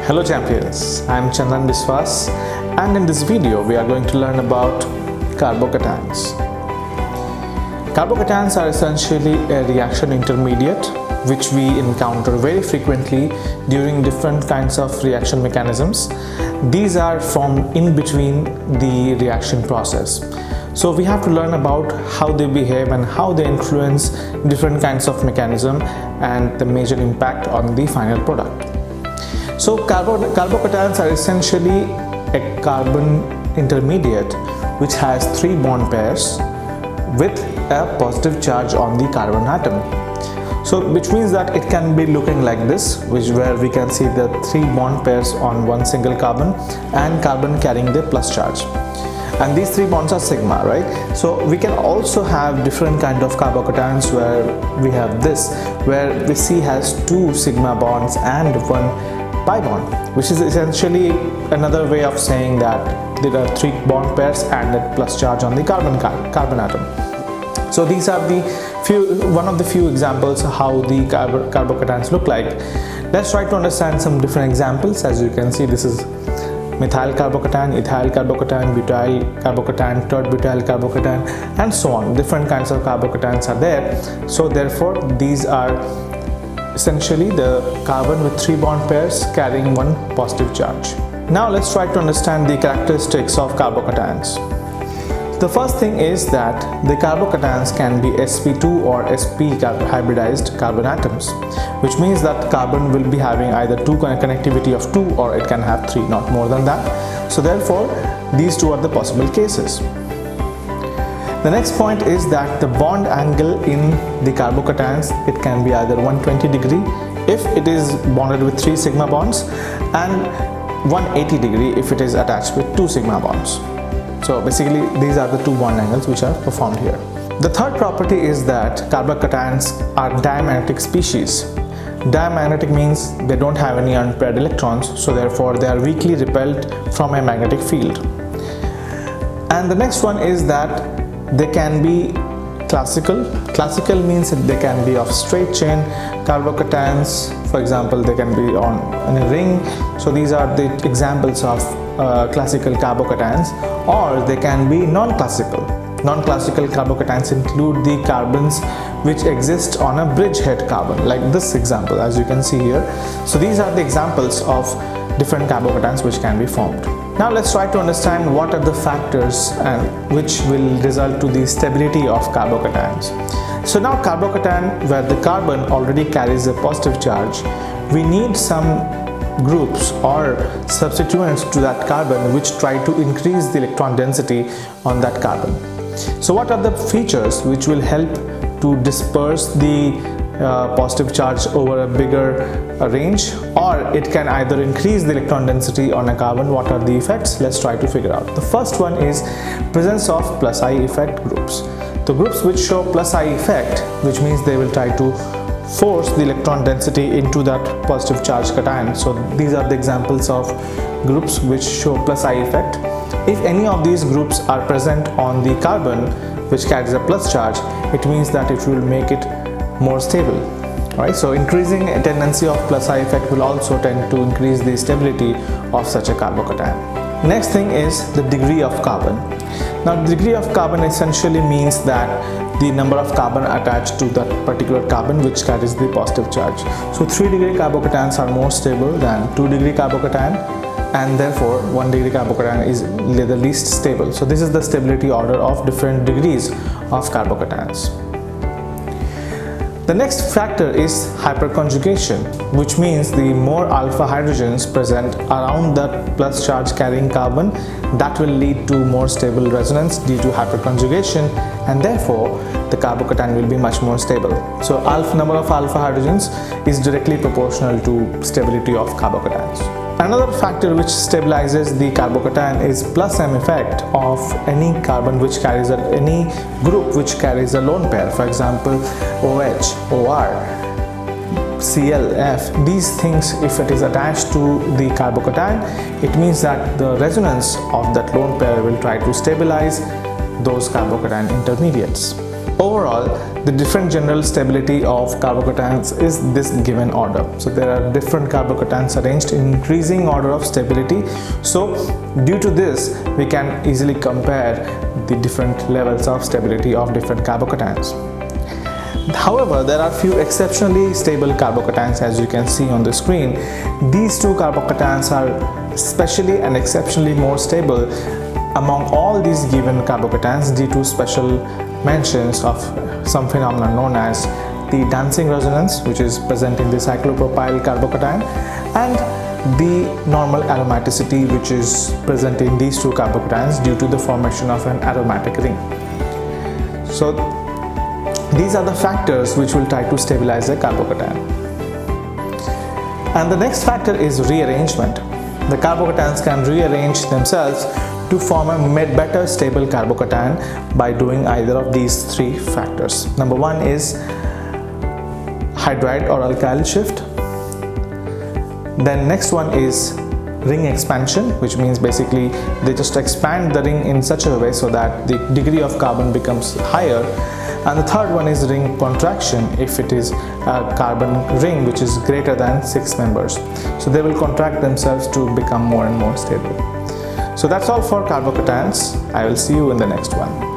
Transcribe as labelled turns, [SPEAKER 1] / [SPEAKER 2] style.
[SPEAKER 1] Hello champions, I am Chandan Biswas and in this video we are going to learn about carbocations. Carbocations are essentially a reaction intermediate which we encounter very frequently during different kinds of reaction mechanisms. These are formed in between the reaction process. So we have to learn about how they behave and how they influence different kinds of mechanism and the major impact on the final product. So carbocations are essentially a carbon intermediate which has 3 bond pairs with a positive charge on the carbon atom. So which means that it can be looking like this, where we can see the 3 bond pairs on one single carbon and carbon carrying the plus charge. And these 3 bonds are sigma, right? So we can also have different kind of carbocations where we have this, where we see has 2 sigma bonds and 1 pi bond, which is essentially another way of saying that there are 3 bond pairs and a plus charge on the carbon atom. So these are one of the few examples how the carbocations look like. Let's try to understand some different examples. As you can see, this is methyl carbocation, ethyl carbocation, butyl carbocation, tert butyl carbocation, and so on. Different kinds of carbocations are there. So therefore these are essentially the carbon with 3 bond pairs carrying 1 positive charge. Now let's try to understand the characteristics of carbocations. The first thing is that the carbocations can be sp2 or sp hybridized carbon atoms, which means that carbon will be having either connectivity of 2 or it can have 3, not more than that. So therefore these 2 are the possible cases. The next point is that the bond angle in the carbocations, it can be either 120 degree if it is bonded with 3 sigma bonds and 180 degree if it is attached with 2 sigma bonds. So basically these are the 2 bond angles which are performed here. The third property is that carbocations are diamagnetic species. Diamagnetic means they don't have any unpaired electrons, so therefore they are weakly repelled from a magnetic field. And the next one is that they can be classical. Classical means that they can be of straight chain carbocations. For example, they can be in a ring. So these are the examples of classical carbocations. Or they can be non-classical. Non-classical carbocations include the carbons which exist on a bridgehead carbon, like this example as you can see here. So these are the examples of different carbocations which can be formed. Now let's try to understand what are the factors which will result to the stability of carbocations. So now carbocation where the carbon already carries a positive charge, we need some groups or substituents to that carbon which try to increase the electron density on that carbon. So what are the features which will help to disperse the positive charge over a bigger range, or it can either increase the electron density on a carbon? What are the effects? Let's try to figure out. The first one is presence of plus I effect groups. The groups which show plus I effect, which means they will try to force the electron density into that positive charge cation. So these are the examples of groups which show plus I effect. If any of these groups are present on the carbon which carries a plus charge, it means that it will make it more stable. Right? So increasing a tendency of plus I effect will also tend to increase the stability of such a carbocation. Next thing is the degree of carbon. Now the degree of carbon essentially means that the number of carbon attached to that particular carbon which carries the positive charge. So 3 degree carbocations are more stable than 2 degree carbocation, and therefore 1 degree carbocation is the least stable. So this is the stability order of different degrees of carbocations. The next factor is hyperconjugation, which means the more alpha hydrogens present around that plus charge carrying carbon, that will lead to more stable resonance due to hyperconjugation, and therefore the carbocation will be much more stable. So number of alpha hydrogens is directly proportional to stability of carbocations. Another factor which stabilizes the carbocation is plus M effect of any carbon which carries any group which carries a lone pair. For example, OH, OR, Cl, F. These things, if it is attached to the carbocation, it means that the resonance of that lone pair will try to stabilize those carbocation intermediates. Overall, the different general stability of carbocations is this given order. So there are different carbocations arranged in increasing order of stability. So due to this, we can easily compare the different levels of stability of different carbocations. However, there are few exceptionally stable carbocations, as you can see on the screen. These two carbocations are especially and exceptionally more stable among all these given carbocations due to special mentions of some phenomenon known as the dancing resonance, which is present in the cyclopropyl carbocation, and the normal aromaticity, which is present in these two carbocations due to the formation of an aromatic ring. So these are the factors which will try to stabilize a carbocation. And the next factor is rearrangement. The carbocations can rearrange themselves to form a better stable carbocation by doing either of these three factors. Number one is hydride or alkyl shift. Then next one is ring expansion, which means basically they just expand the ring in such a way so that the degree of carbon becomes higher. And the third one is ring contraction, if it is a carbon ring which is greater than 6 members. So they will contract themselves to become more and more stable. So that's all for carbocations. I will see you in the next one.